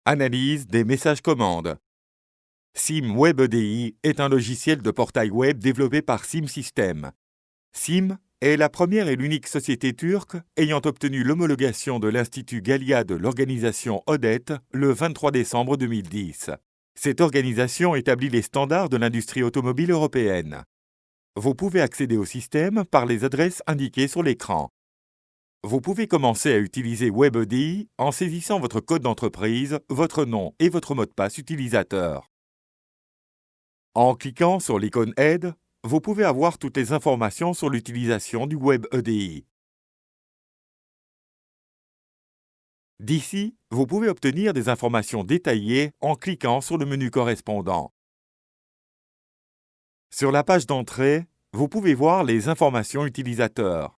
Analyse des messages commandes. SIM Web EDI est un logiciel de portail web développé par SIM System. SIM est la première et l'unique société turque ayant obtenu l'homologation de l'Institut Galia de l'organisation ODET le 23 décembre 2010. Cette organisation établit les standards de l'industrie automobile européenne. Vous pouvez accéder au système par les adresses indiquées sur l'écran. Vous pouvez commencer à utiliser WebEDI en saisissant votre code d'entreprise, votre nom et votre mot de passe utilisateur. En cliquant sur l'icône Aide, vous pouvez avoir toutes les informations sur l'utilisation du WebEDI. D'ici, vous pouvez obtenir des informations détaillées en cliquant sur le menu correspondant. Sur la page d'entrée, vous pouvez voir les informations utilisateurs.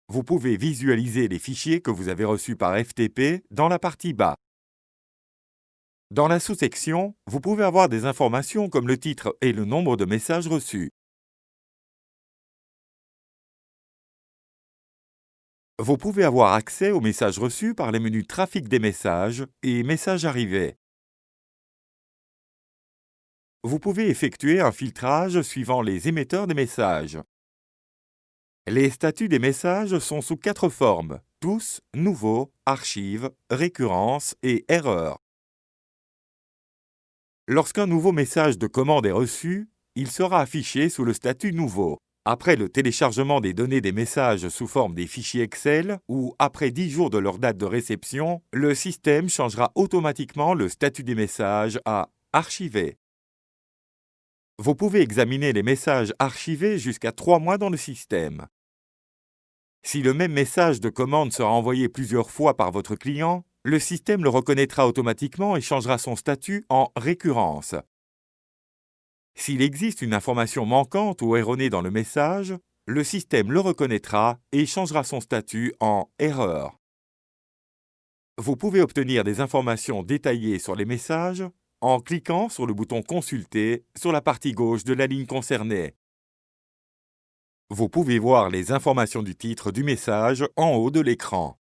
Vous pouvez visualiser les fichiers que vous avez reçus par FTP dans la partie bas. Dans la sous-section, vous pouvez avoir des informations comme le titre et le nombre de messages reçus. Vous pouvez avoir accès aux messages reçus par les menus Trafic des messages et Messages arrivés. Vous pouvez effectuer un filtrage suivant les émetteurs des messages. Les statuts des messages sont sous 4 formes: tous, nouveaux, archives, récurrence et erreurs. Lorsqu'un nouveau message de commande est reçu, il sera affiché sous le statut nouveau. Après le téléchargement des données des messages sous forme des fichiers Excel ou après 10 jours de leur date de réception, le système changera automatiquement le statut des messages à archivé. Vous pouvez examiner les messages archivés jusqu'à 3 mois dans le système. Si le même message de commande sera envoyé plusieurs fois par votre client, le système le reconnaîtra automatiquement et changera son statut en récurrence. S'il existe une information manquante ou erronée dans le message, le système le reconnaîtra et changera son statut en erreur. Vous pouvez obtenir des informations détaillées sur les messages en cliquant sur le bouton Consulter sur la partie gauche de la ligne concernée. Vous pouvez voir les informations du titre du message en haut de l'écran.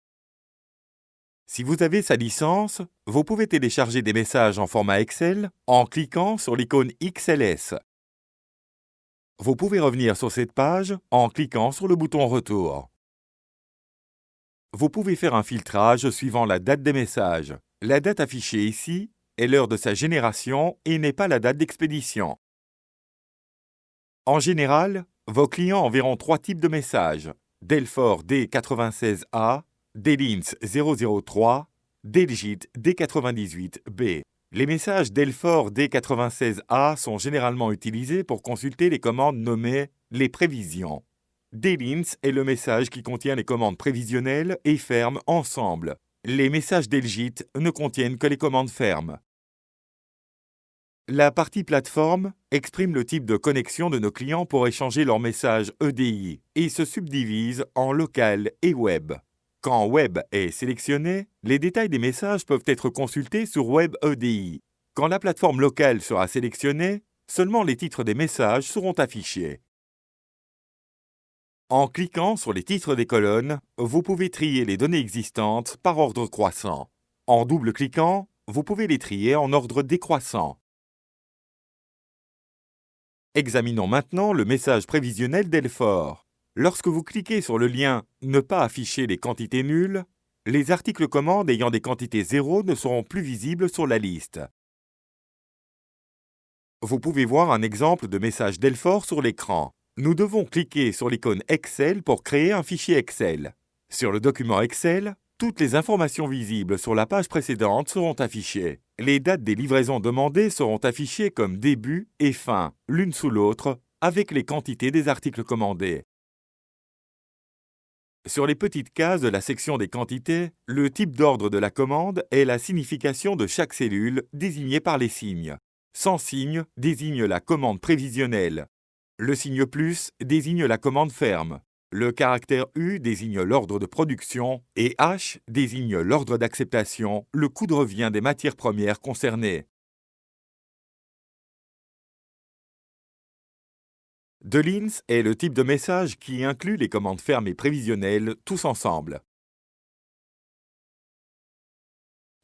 Si vous avez sa licence, vous pouvez télécharger des messages en format Excel en cliquant sur l'icône XLS. Vous pouvez revenir sur cette page en cliquant sur le bouton Retour. Vous pouvez faire un filtrage suivant la date des messages. La date affichée ici est l'heure de sa génération et n'est pas la date d'expédition. En général, vos clients enverront 3 types de messages: Delfor D96A, Delins 003, Delgit D98B. Les messages Delfor D96A sont généralement utilisés pour consulter les commandes nommées les prévisions. Delins est le message qui contient les commandes prévisionnelles et fermes ensemble. Les messages Delgit ne contiennent que les commandes fermes. La partie plateforme exprime le type de connexion de nos clients pour échanger leurs messages EDI et se subdivise en local et web. Quand web est sélectionné, les détails des messages peuvent être consultés sur Web EDI. Quand la plateforme locale sera sélectionnée, seulement les titres des messages seront affichés. En cliquant sur les titres des colonnes, vous pouvez trier les données existantes par ordre croissant. En double-cliquant, vous pouvez les trier en ordre décroissant. Examinons maintenant le message prévisionnel Delfor. Lorsque vous cliquez sur le lien « Ne pas afficher les quantités nulles », les articles commandes ayant des quantités 0 ne seront plus visibles sur la liste. Vous pouvez voir un exemple de message Delfor sur l'écran. Nous devons cliquer sur l'icône Excel pour créer un fichier Excel. Sur le document Excel, toutes les informations visibles sur la page précédente seront affichées. Les dates des livraisons demandées seront affichées comme début et fin, l'une sous l'autre, avec les quantités des articles commandés. Sur les petites cases de la section des quantités, le type d'ordre de la commande est la signification de chaque cellule désignée par les signes. Sans signe désigne la commande prévisionnelle. Le signe plus désigne la commande ferme. Le caractère U désigne l'ordre de production et H désigne l'ordre d'acceptation, le coût de revient des matières premières concernées. Delins est le type de message qui inclut les commandes fermes et prévisionnelles tous ensemble.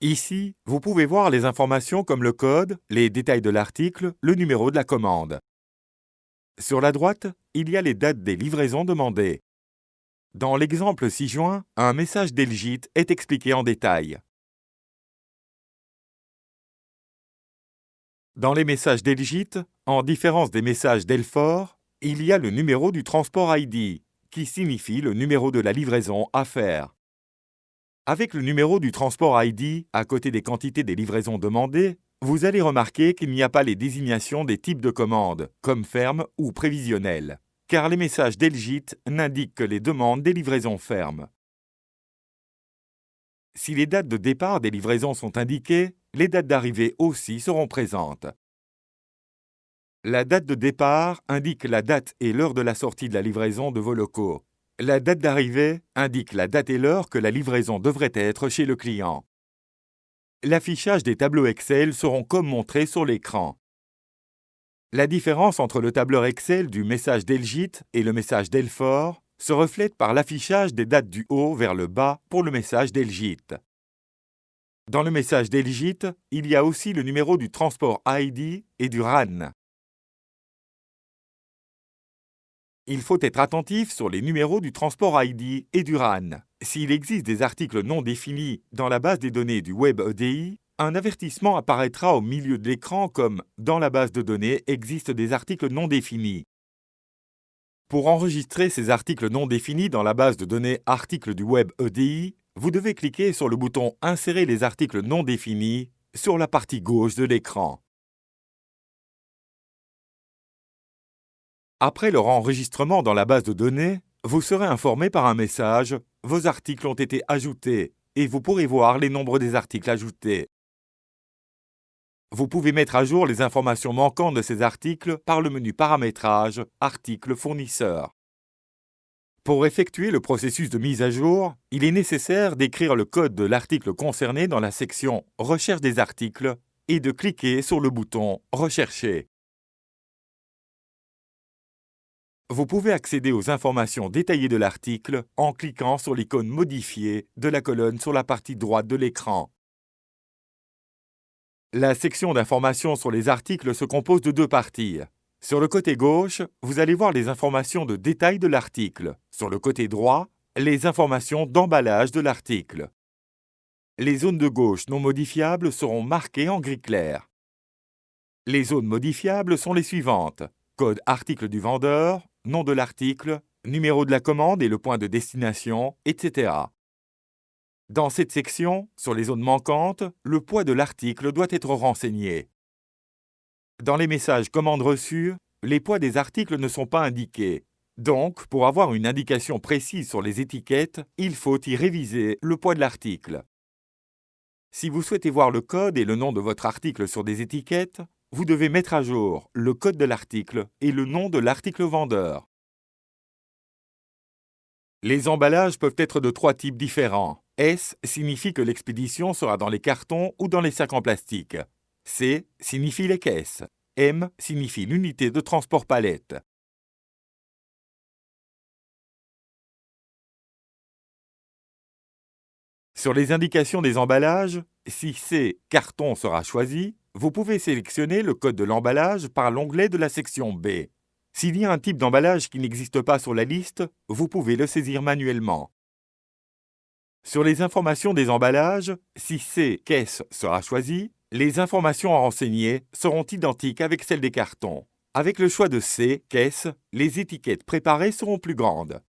Ici, vous pouvez voir les informations comme le code, les détails de l'article, le numéro de la commande. Sur la droite, il y a les dates des livraisons demandées. Dans l'exemple 6 juin, un message d'Elgit est expliqué en détail. Dans les messages d'Elgit, en différence des messages d'Elfor, il y a le numéro du transport ID, qui signifie le numéro de la livraison à faire. Avec le numéro du transport ID à côté des quantités des livraisons demandées, vous allez remarquer qu'il n'y a pas les désignations des types de commandes, comme ferme ou prévisionnelles, car les messages d'Elgit n'indiquent que les demandes des livraisons fermes. Si les dates de départ des livraisons sont indiquées, les dates d'arrivée aussi seront présentes. La date de départ indique la date et l'heure de la sortie de la livraison de vos locaux. La date d'arrivée indique la date et l'heure que la livraison devrait être chez le client. L'affichage des tableaux Excel seront comme montrés sur l'écran. La différence entre le tableur Excel du message d'Elgit et le message d'Elfor se reflète par l'affichage des dates du haut vers le bas pour le message d'Elgit. Dans le message d'Elgit, il y a aussi le numéro du transport ID et du RAN. Il faut être attentif sur les numéros du transport ID et du RAN. S'il existe des articles non définis dans la base des données du Web EDI, un avertissement apparaîtra au milieu de l'écran comme « Dans la base de données existent des articles non définis ». Pour enregistrer ces articles non définis dans la base de données articles du Web EDI, vous devez cliquer sur le bouton « Insérer les articles non définis » sur la partie gauche de l'écran. Après leur enregistrement dans la base de données, vous serez informé par un message « Vos articles ont été ajoutés » et vous pourrez voir les nombres des articles ajoutés. Vous pouvez mettre à jour les informations manquantes de ces articles par le menu Paramétrage, Articles fournisseurs. Pour effectuer le processus de mise à jour, il est nécessaire d'écrire le code de l'article concerné dans la section « Recherche des articles » et de cliquer sur le bouton « Rechercher ». Vous pouvez accéder aux informations détaillées de l'article en cliquant sur l'icône Modifier de la colonne sur la partie droite de l'écran. La section d'informations sur les articles se compose de deux parties. Sur le côté gauche, vous allez voir les informations de détail de l'article. Sur le côté droit, les informations d'emballage de l'article. Les zones de gauche non modifiables seront marquées en gris clair. Les zones modifiables sont les suivantes: code article du vendeur, nom de l'article, numéro de la commande et le point de destination, etc. Dans cette section, sur les zones manquantes, le poids de l'article doit être renseigné. Dans les messages commandes reçues, les poids des articles ne sont pas indiqués. Donc, pour avoir une indication précise sur les étiquettes, il faut y réviser le poids de l'article. Si vous souhaitez voir le code et le nom de votre article sur des étiquettes, vous devez mettre à jour le code de l'article et le nom de l'article vendeur. Les emballages peuvent être de 3 types différents. S signifie que l'expédition sera dans les cartons ou dans les sacs en plastique. C signifie les caisses. M signifie l'unité de transport palette. Sur les indications des emballages, si C carton sera choisi, vous pouvez sélectionner le code de l'emballage par l'onglet de la section B. S'il y a un type d'emballage qui n'existe pas sur la liste, vous pouvez le saisir manuellement. Sur les informations des emballages, si C caisse sera choisi, les informations à renseigner seront identiques avec celles des cartons. Avec le choix de C caisse, les étiquettes préparées seront plus grandes.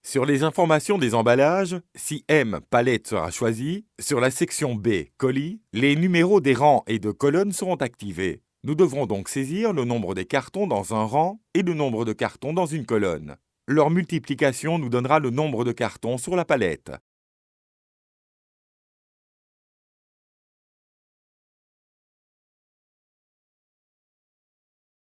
Sur les informations des emballages, si M palette sera choisi, sur la section B colis, les numéros des rangs et de colonnes seront activés. Nous devrons donc saisir le nombre des cartons dans un rang et le nombre de cartons dans une colonne. Leur multiplication nous donnera le nombre de cartons sur la palette.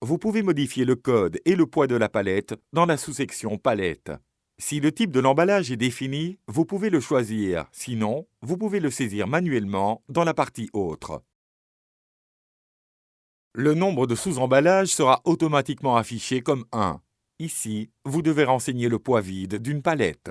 Vous pouvez modifier le code et le poids de la palette dans la sous-section Palette. Si le type de l'emballage est défini, vous pouvez le choisir. Sinon, vous pouvez le saisir manuellement dans la partie Autres. Le nombre de sous-emballages sera automatiquement affiché comme 1. Ici, vous devez renseigner le poids vide d'une palette.